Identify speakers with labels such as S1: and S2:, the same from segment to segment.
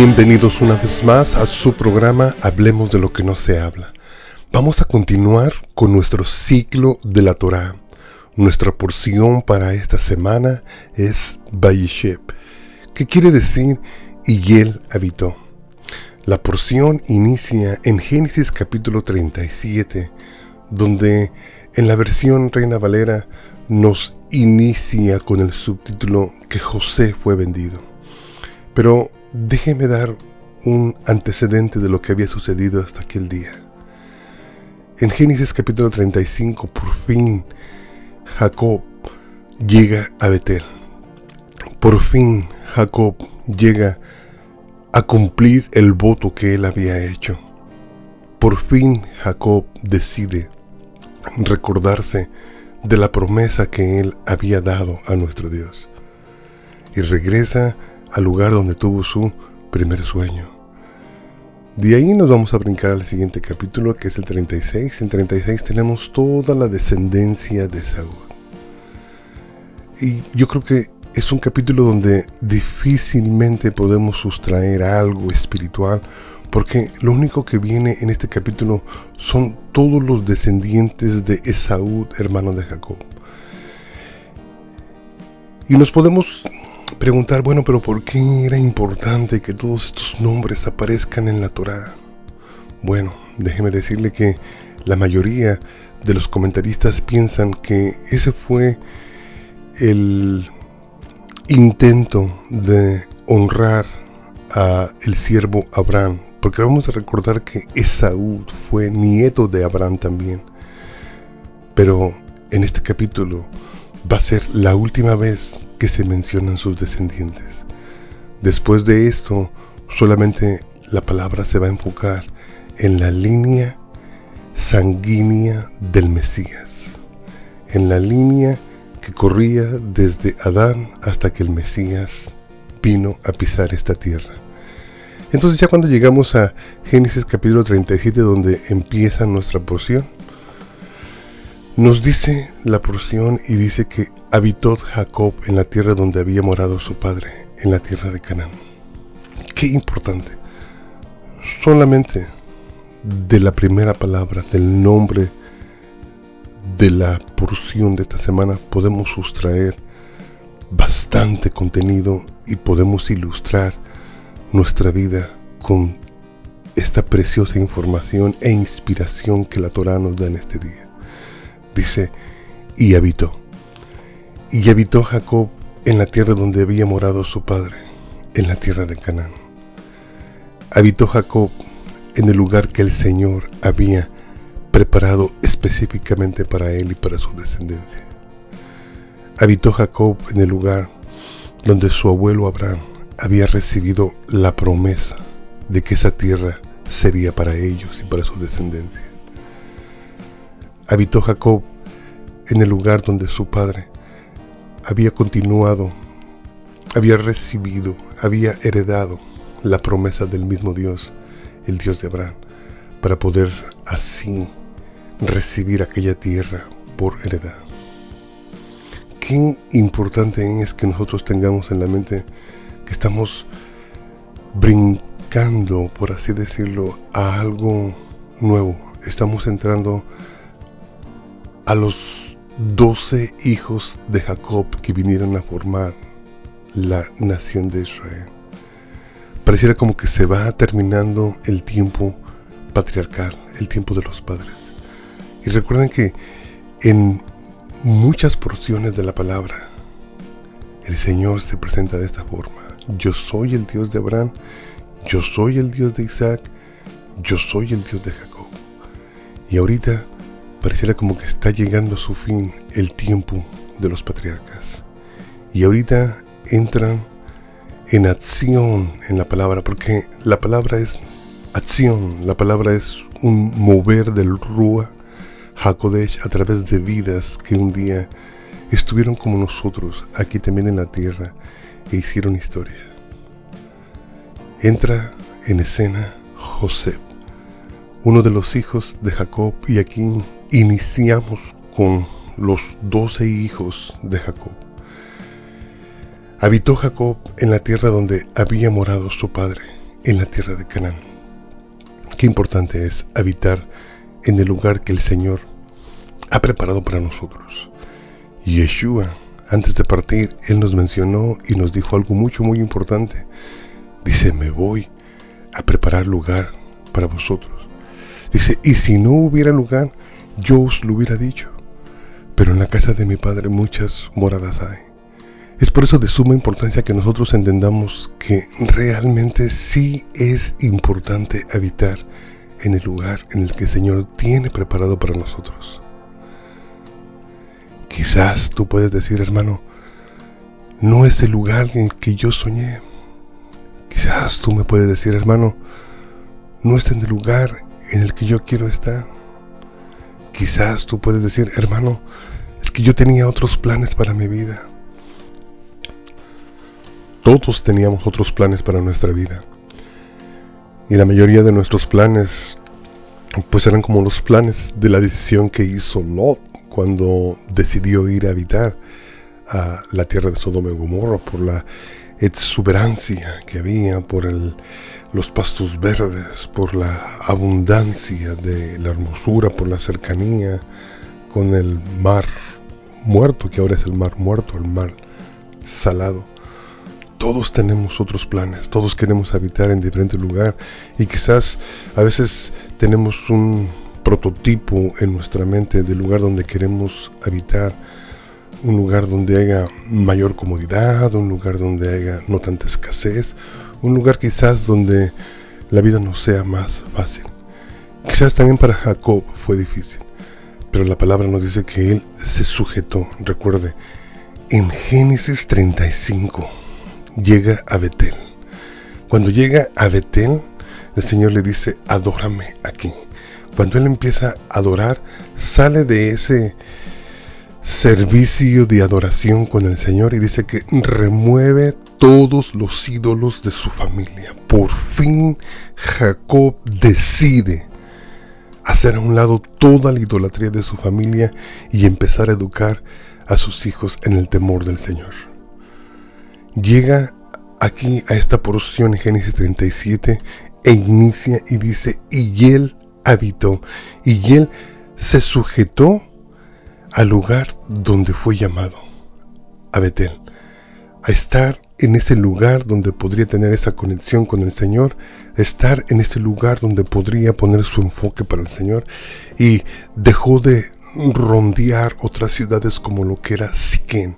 S1: Bienvenidos una vez más a su programa Hablemos de lo que no se habla. Vamos a continuar con nuestro ciclo de la Torá. Nuestra porción para esta semana es Vayisheb, que quiere decir y él habitó. La porción inicia en Génesis capítulo 37, donde en la versión Reina Valera nos inicia con el subtítulo que José fue vendido. Pero déjeme dar un antecedente de lo que había sucedido hasta aquel día. En Génesis capítulo 35, por fin Jacob llega a Betel. Por fin Jacob llega a cumplir el voto que él había hecho. Por fin Jacob decide recordarse de la promesa que él había dado a nuestro Dios. Y regresa al lugar donde tuvo su primer sueño. De ahí nos vamos a brincar al siguiente capítulo, que es el 36. En 36 tenemos toda la descendencia de Saúl. Y yo creo que es un capítulo donde difícilmente podemos sustraer algo espiritual, porque lo único que viene en este capítulo son todos los descendientes de Esaú, hermano de Jacob. Y nos podemos preguntar, bueno, pero ¿por qué era importante que todos estos nombres aparezcan en la Torá? Bueno, déjeme decirle que la mayoría de los comentaristas piensan que ese fue el intento de honrar a el siervo Abraham, porque vamos a recordar que Esaú fue nieto de Abraham también. Pero en este capítulo va a ser la última vez que se mencionan sus descendientes. Después de esto, solamente la palabra se va a enfocar en la línea sanguínea del Mesías, en la línea que corría desde Adán hasta que el Mesías vino a pisar esta tierra. Entonces ya cuando llegamos a Génesis capítulo 37, donde empieza nuestra porción, nos dice la porción y dice que habitó Jacob en la tierra donde había morado su padre, en la tierra de Canaán. Qué importante. Solamente de la primera palabra, del nombre de la porción de esta semana, podemos sustraer bastante contenido y podemos ilustrar nuestra vida con esta preciosa información e inspiración que la Torá nos da en este día. Dice, y habitó Jacob en la tierra donde había morado su padre, en la tierra de Canaán. Habitó Jacob en el lugar que el Señor había preparado específicamente para él y para su descendencia. Habitó Jacob en el lugar donde su abuelo Abraham había recibido la promesa de que esa tierra sería para ellos y para su descendencia. Habitó Jacob en el lugar donde su padre había continuado, había recibido, había heredado la promesa del mismo Dios, el Dios de Abraham, para poder así recibir aquella tierra por heredad. Qué importante es que nosotros tengamos en la mente que estamos brincando, por así decirlo, a algo nuevo. Estamos entrando a los 12 hijos de Jacob que vinieron a formar la nación de Israel. Pareciera como que se va terminando el tiempo patriarcal, el tiempo de los padres. Y recuerden que en muchas porciones de la palabra, el Señor se presenta de esta forma: yo soy el Dios de Abraham, yo soy el Dios de Isaac, yo soy el Dios de Jacob. Y ahorita pareciera como que está llegando a su fin el tiempo de los patriarcas. Y ahorita entran en acción en la palabra, porque la palabra es acción, la palabra es un mover del Ruach HaKodesh a través de vidas que un día estuvieron como nosotros aquí también en la tierra e hicieron historia. Entra en escena José, uno de los hijos de Jacob, y aquí iniciamos con los 12 hijos de Jacob. Habitó Jacob en la tierra donde había morado su padre, en la tierra de Canaán. Qué importante es habitar en el lugar que el Señor ha preparado para nosotros. Yeshua, antes de partir, Él nos mencionó y nos dijo algo muy importante. Dice, me voy a preparar lugar para vosotros. Dice, y si no hubiera lugar, yo os lo hubiera dicho. Pero en la casa de mi Padre muchas moradas hay. Es por eso de suma importancia que nosotros entendamos que realmente sí es importante habitar en el lugar en el que el Señor tiene preparado para nosotros. Quizás tú puedes decir, hermano, no es el lugar en el que yo soñé. Quizás tú me puedes decir, hermano, no es en el lugar en el que yo quiero estar. Quizás tú puedes decir, hermano, es que yo tenía otros planes para mi vida. Todos teníamos otros planes para nuestra vida. Y la mayoría de nuestros planes, pues eran como los planes de la decisión que hizo Lot cuando decidió ir a habitar a la tierra de Sodoma y Gomorra, por la exuberancia que había, por los pastos verdes, por la abundancia de la hermosura, por la cercanía con el mar muerto, que ahora es el mar muerto, el mar salado. Todos tenemos otros planes, todos queremos habitar en diferente lugar, y quizás a veces tenemos un prototipo en nuestra mente del lugar donde queremos habitar, un lugar donde haya mayor comodidad, un lugar donde haya no tanta escasez, un lugar quizás donde la vida nos sea más fácil. Quizás también para Jacob fue difícil, pero la palabra nos dice que él se sujetó. Recuerde, en Génesis 35 llega a Betel. Cuando llega a Betel, el Señor le dice, adórame aquí. Cuando él empieza a adorar, sale de ese servicio de adoración con el Señor y dice que remueve todos los ídolos de su familia. Por fin Jacob decide hacer a un lado toda la idolatría de su familia y empezar a educar a sus hijos en el temor del Señor. Llega aquí a esta porción en Génesis 37 e inicia y dice, y él habitó, y él se sujetó al lugar donde fue llamado, a Betel, a estar en ese lugar donde podría tener esa conexión con el Señor, estar en ese lugar donde podría poner su enfoque para el Señor, y dejó de rondear otras ciudades como lo que era Siquén,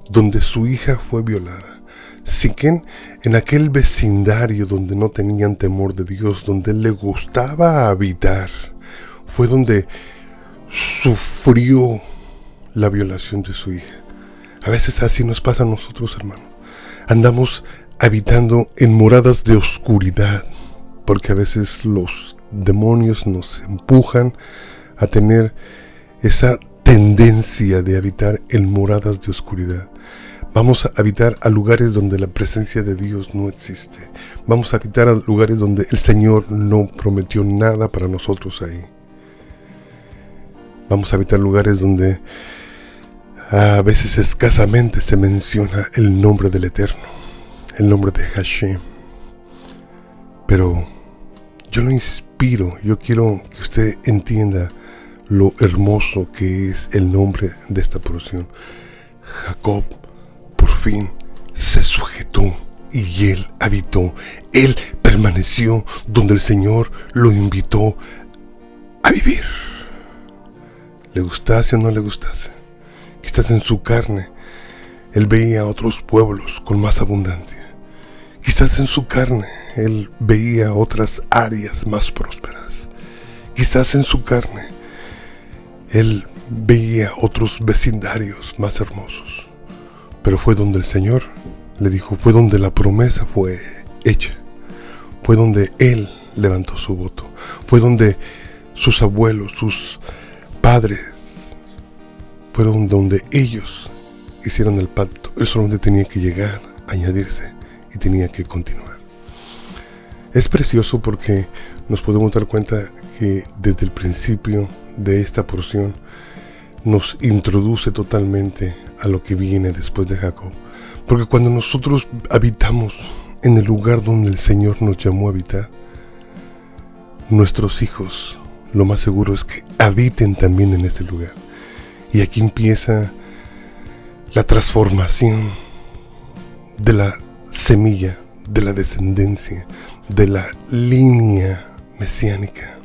S1: donde su hija fue violada, Siquén, en aquel vecindario donde no tenían temor de Dios, donde le gustaba habitar, fue donde sufrió la violación de su hija. A veces así nos pasa a nosotros, hermano. Andamos habitando en moradas de oscuridad, porque a veces los demonios nos empujan a tener esa tendencia de habitar en moradas de oscuridad. Vamos a habitar a lugares donde la presencia de Dios no existe. Vamos a habitar a lugares donde el Señor no prometió nada para nosotros ahí. Vamos a habitar lugares donde a veces escasamente se menciona el nombre del Eterno, el nombre de Hashem. Pero yo lo inspiro, yo quiero que usted entienda lo hermoso que es el nombre de esta porción. Jacob por fin se sujetó y él habitó. Él permaneció donde el Señor lo invitó a vivir. Le gustase o no le gustase, quizás en su carne él veía a otros pueblos con más abundancia. Quizás en su carne él veía otras áreas más prósperas. Quizás en su carne él veía otros vecindarios más hermosos. Pero fue donde el Señor le dijo, fue donde la promesa fue hecha. Fue donde él levantó su voto. Fue donde sus abuelos, sus padres, fueron donde ellos hicieron el pacto. Él solamente tenía que llegar, añadirse y tenía que continuar. Es precioso porque nos podemos dar cuenta que desde el principio de esta porción nos introduce totalmente a lo que viene después de Jacob. Porque cuando nosotros habitamos en el lugar donde el Señor nos llamó a habitar, nuestros hijos, lo más seguro es que habiten también en este lugar. Y aquí empieza la transformación de la semilla, de la descendencia, de la línea mesiánica.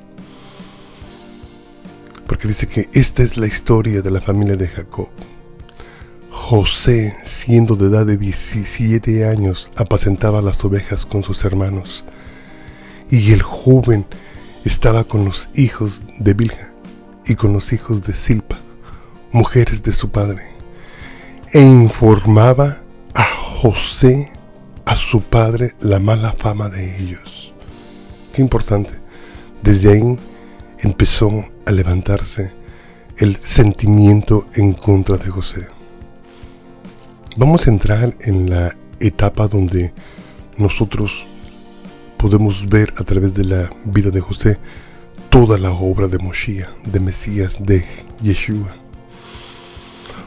S1: Porque dice que esta es la historia de la familia de Jacob. José, siendo de edad de 17 años, apacentaba las ovejas con sus hermanos. Y el joven estaba con los hijos de Bilha y con los hijos de Silpa, mujeres de su padre, e informaba a José, a su padre, la mala fama de ellos. Qué importante. Desde ahí empezó a levantarse el sentimiento en contra de José. Vamos a entrar en la etapa donde nosotros podemos ver a través de la vida de José toda la obra de Moshiach, de Mesías, de Yeshua.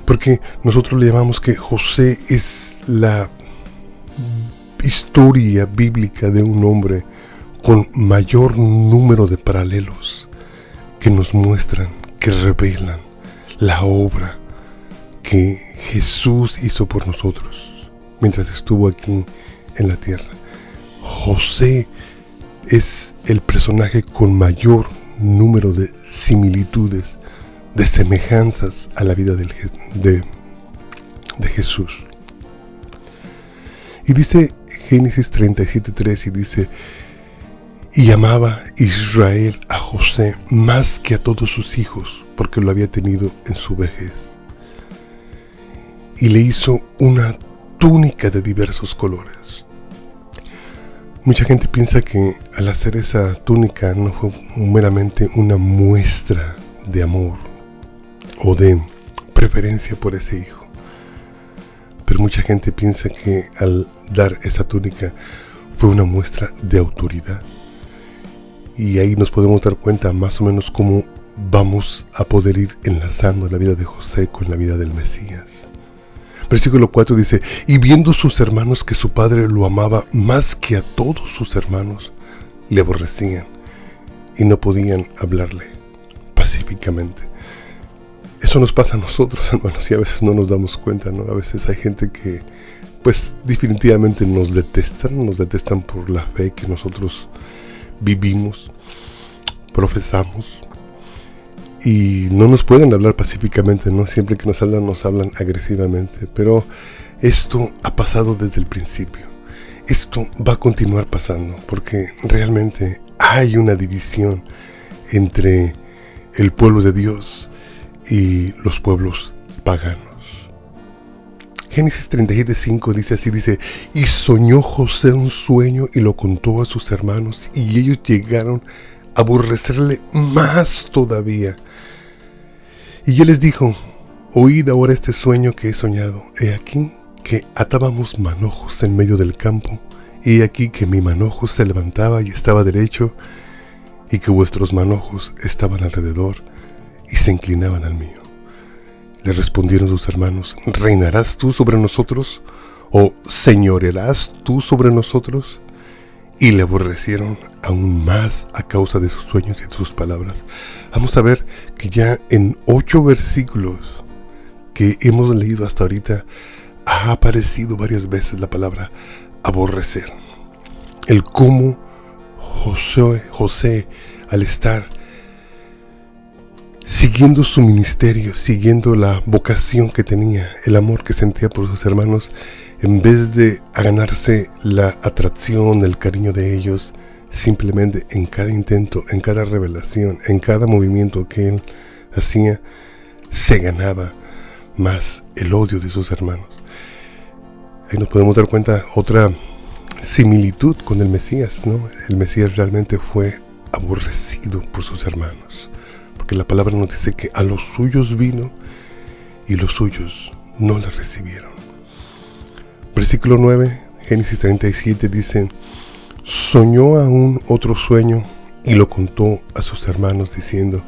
S1: Porque nosotros le llamamos que José es la historia bíblica de un hombre con mayor número de paralelos que nos muestran, que revelan la obra que Jesús hizo por nosotros mientras estuvo aquí en la tierra. José es el personaje con mayor número de similitudes, de semejanzas a la vida de Jesús. Y dice Génesis 37:3 y dice: y amaba Israel a José más que a todos sus hijos, porque lo había tenido en su vejez. Y le hizo una túnica de diversos colores. Mucha gente piensa que al hacer esa túnica no fue meramente una muestra de amor o de preferencia por ese hijo. Pero mucha gente piensa que al dar esa túnica fue una muestra de autoridad. Y ahí nos podemos dar cuenta más o menos cómo vamos a poder ir enlazando la vida de José con la vida del Mesías. Versículo 4 dice: y viendo sus hermanos que su padre lo amaba más que a todos sus hermanos, le aborrecían y no podían hablarle pacíficamente. Eso nos pasa a nosotros, hermanos, y a veces no nos damos cuenta, ¿no? A veces hay gente que, pues, definitivamente nos detestan por la fe que nosotros vivimos, profesamos, y no nos pueden hablar pacíficamente, ¿no? Siempre que nos hablan agresivamente. Pero esto ha pasado desde el principio. Esto va a continuar pasando, porque realmente hay una división entre el pueblo de Dios y los pueblos paganos. Génesis 37:5 dice así, y soñó José un sueño y lo contó a sus hermanos, y ellos llegaron a aborrecerle más todavía. Y él les dijo: oíd ahora este sueño que he soñado. He aquí que atábamos manojos en medio del campo, y he aquí que mi manojo se levantaba y estaba derecho, y que vuestros manojos estaban alrededor y se inclinaban al mío. Le respondieron sus hermanos: ¿reinarás tú sobre nosotros? ¿O señorearás tú sobre nosotros? Y le aborrecieron aún más a causa de sus sueños y de sus palabras. Vamos a ver que ya en 8 versículos que hemos leído hasta ahorita ha aparecido varias veces la palabra aborrecer. El cómo José, al estar siguiendo su ministerio, siguiendo la vocación que tenía, el amor que sentía por sus hermanos, en vez de ganarse la atracción, el cariño de ellos, simplemente en cada intento, en cada revelación, en cada movimiento que él hacía, se ganaba más el odio de sus hermanos. Ahí nos podemos dar cuenta otra similitud con el Mesías, ¿no? El Mesías realmente fue aborrecido por sus hermanos, porque la palabra nos dice que a los suyos vino y los suyos no le recibieron. Versículo 9, Génesis 37 dice: soñó aún otro sueño y lo contó a sus hermanos diciendo: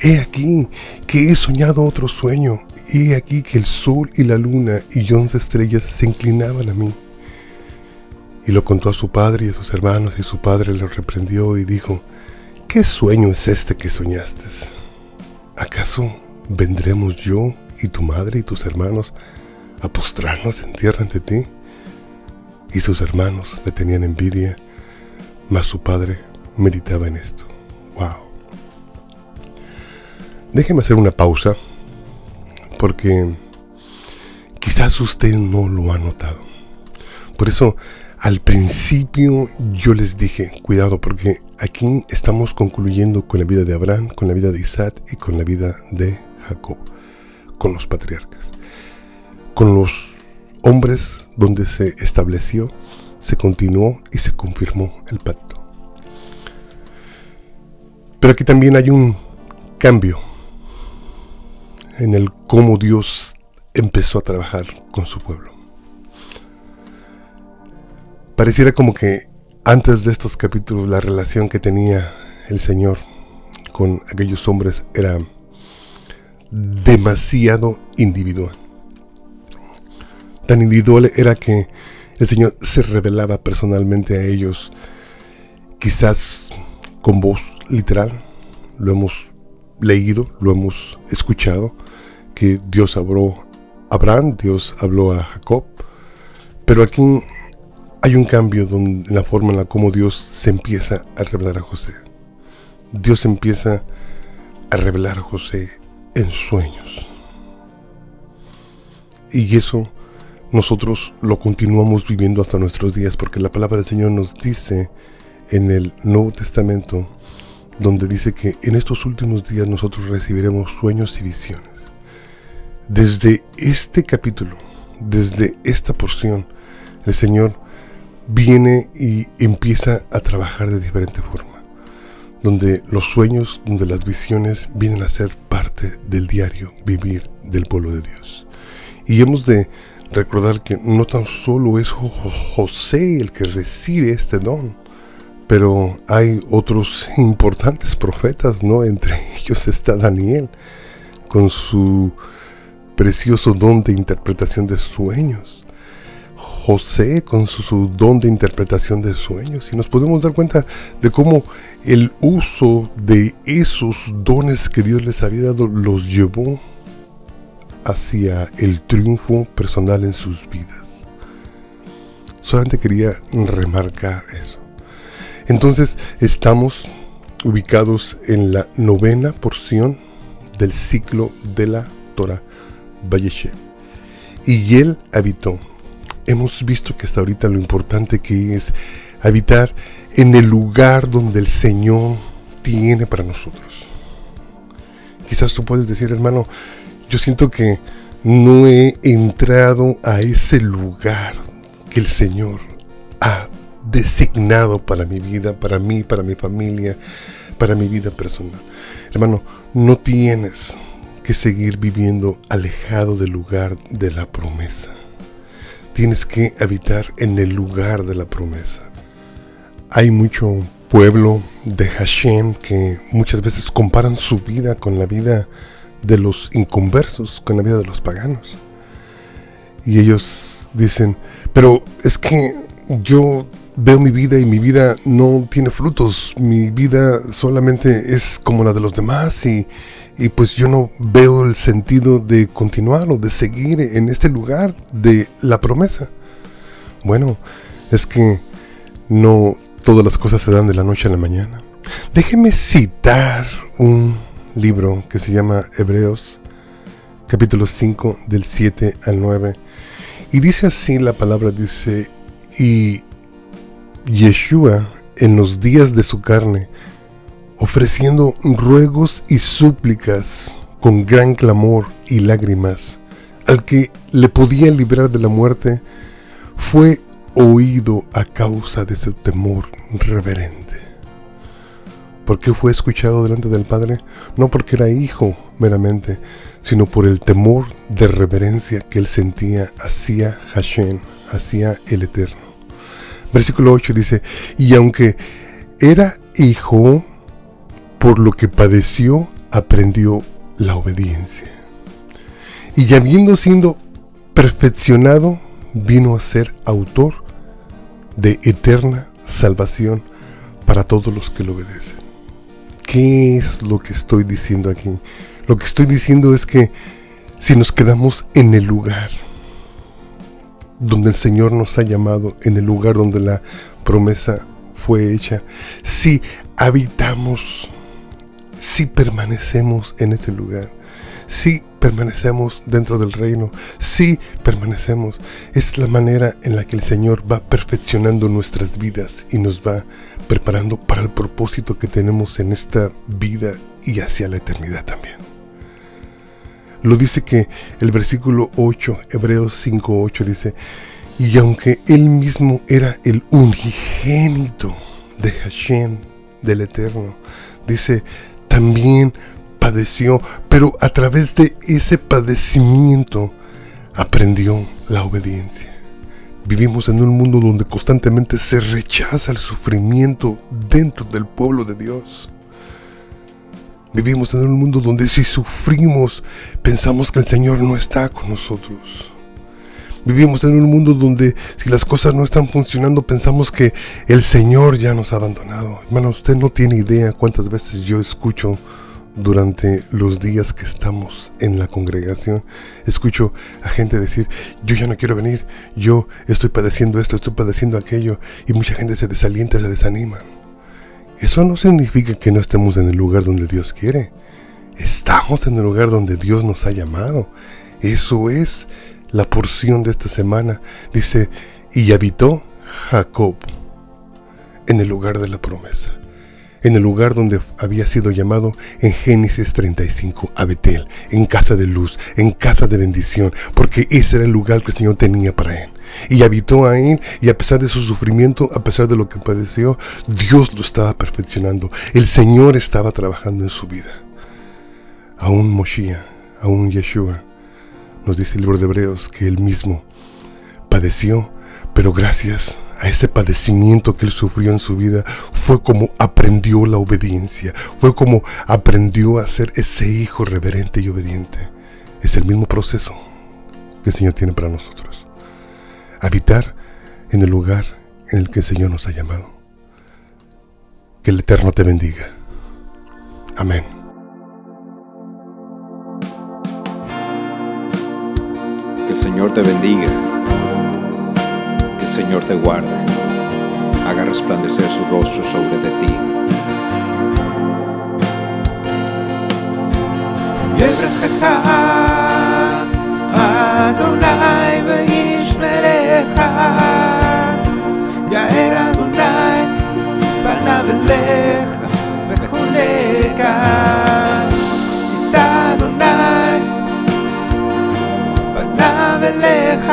S1: he aquí que he soñado otro sueño, y he aquí que el sol y la luna y 11 estrellas se inclinaban a mí. Y y lo contó a su padre y a sus hermanos, y su padre le reprendió y dijo: ¿qué sueño es este que soñaste? ¿Acaso vendremos yo y tu madre y tus hermanos a postrarnos en tierra ante ti? Y sus hermanos le tenían envidia, mas su padre meditaba en esto. ¡Wow! Déjeme hacer una pausa, porque quizás usted no lo ha notado. Por eso, al principio yo les dije, cuidado, porque aquí estamos concluyendo con la vida de Abraham, con la vida de Isaac y con la vida de Jacob, con los patriarcas, con los hombres donde se estableció, se continuó y se confirmó el pacto. Pero aquí también hay un cambio en el cómo Dios empezó a trabajar con su pueblo. Pareciera como que antes de estos capítulos la relación que tenía el Señor con aquellos hombres era demasiado individual. Tan individual era que el Señor se revelaba personalmente a ellos, quizás con voz literal. Lo hemos leído, lo hemos escuchado, que Dios habló a Abraham, Dios habló a Jacob, pero aquí hay un cambio en la forma en la como Dios se empieza a revelar a José. Dios empieza a revelar a José en sueños. Y eso nosotros lo continuamos viviendo hasta nuestros días, porque la palabra del Señor nos dice en el Nuevo Testamento, donde dice que en estos últimos días nosotros recibiremos sueños y visiones. Desde este capítulo, desde esta porción, el Señor viene y empieza a trabajar de diferente forma, donde los sueños, donde las visiones vienen a ser parte del diario vivir del pueblo de Dios. Y hemos de recordar que no tan solo es José el que recibe este don, pero hay otros importantes profetas, ¿no? Entre ellos está Daniel, con su precioso don de interpretación de sueños. José con su don de interpretación de sueños. Y nos podemos dar cuenta de cómo el uso de esos dones que Dios les había dado los llevó hacia el triunfo personal en sus vidas. Solamente quería remarcar eso. Entonces estamos ubicados en la 9ª porción del ciclo de la Torah Vayeshev. Y él habitó. Hemos visto que hasta ahorita lo importante que es habitar en el lugar donde el Señor tiene para nosotros. Quizás tú puedes decir, hermano, yo siento que no he entrado a ese lugar que el Señor ha designado para mi vida, para mí, para mi familia, para mi vida personal. Hermano, no tienes que seguir viviendo alejado del lugar de la promesa. Tienes que habitar en el lugar de la promesa. Hay mucho pueblo de Hashem que muchas veces comparan su vida con la vida de los inconversos, con la vida de los paganos. Y ellos dicen, pero es que yo veo mi vida y mi vida no tiene frutos. Mi vida solamente es como la de los demás y pues yo no veo el sentido de continuar o de seguir en este lugar de la promesa. Bueno, es que no todas las cosas se dan de la noche a la mañana. Déjeme citar un libro que se llama Hebreos, capítulo 5, del 7 al 9. Y dice así la palabra, dice, y Yeshua en los días de su carne, ofreciendo ruegos y súplicas con gran clamor y lágrimas, al que le podía librar de la muerte, fue oído a causa de su temor reverente. ¿Por qué fue escuchado delante del Padre? No porque era hijo meramente, sino por el temor de reverencia que él sentía hacia Hashem, hacia el Eterno. Versículo 8 dice, y aunque era hijo, por lo que padeció, aprendió la obediencia. Y habiendo sido perfeccionado, vino a ser autor de eterna salvación para todos los que lo obedecen. ¿Qué es lo que estoy diciendo aquí? Lo que estoy diciendo es que si nos quedamos en el lugar donde el Señor nos ha llamado, en el lugar donde la promesa fue hecha, si habitamos, si permanecemos en ese lugar, si permanecemos dentro del reino, si permanecemos, es la manera en la que el Señor va perfeccionando nuestras vidas y nos va preparando para el propósito que tenemos en esta vida y hacia la eternidad también. Lo dice que el versículo 8, Hebreos 5:8 dice: y aunque él mismo era el unigénito de Hashem, del Eterno, dice, también padeció, pero a través de ese padecimiento aprendió la obediencia. Vivimos en un mundo donde constantemente se rechaza el sufrimiento dentro del pueblo de Dios. Vivimos en un mundo donde si sufrimos, pensamos que el Señor no está con nosotros. Vivimos en un mundo donde si las cosas no están funcionando, pensamos que el Señor ya nos ha abandonado. Hermano, usted no tiene idea cuántas veces yo escucho durante los días que estamos en la congregación. Escucho a gente decir: yo ya no quiero venir, yo estoy padeciendo esto, estoy padeciendo aquello. Y mucha gente se desalienta, se desanima. Eso no significa que no estemos en el lugar donde Dios quiere. Estamos en el lugar donde Dios nos ha llamado. Eso es la porción de esta semana. Dice: y habitó Jacob en el lugar de la promesa, en el lugar donde había sido llamado en Génesis 35, a Betel, en casa de luz, en casa de bendición, porque ese era el lugar que el Señor tenía para él. Y habitó ahí, y a pesar de su sufrimiento, a pesar de lo que padeció, Dios lo estaba perfeccionando. El Señor estaba trabajando en su vida. Aún Moshiach, aún Yeshua, nos dice el libro de Hebreos que él mismo padeció, pero gracias a ese padecimiento que él sufrió en su vida, fue como aprendió la obediencia, fue como aprendió a ser ese hijo reverente y obediente. Es el mismo proceso que el Señor tiene para nosotros. Habitar en el lugar en el que el Señor nos ha llamado. Que el Eterno te bendiga. Amén.
S2: Que el Señor te bendiga, que el Señor te guarde, haga resplandecer su rostro sobre de ti.
S3: יברכך אדוני וישמרך, יאר אדוני פניו אליך וחונקה, יישא אדוני פניו אליך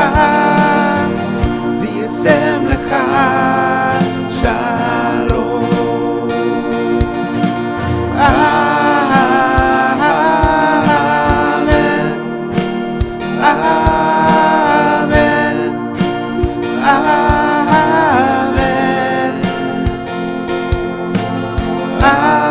S3: וישם לך שלום. Amen.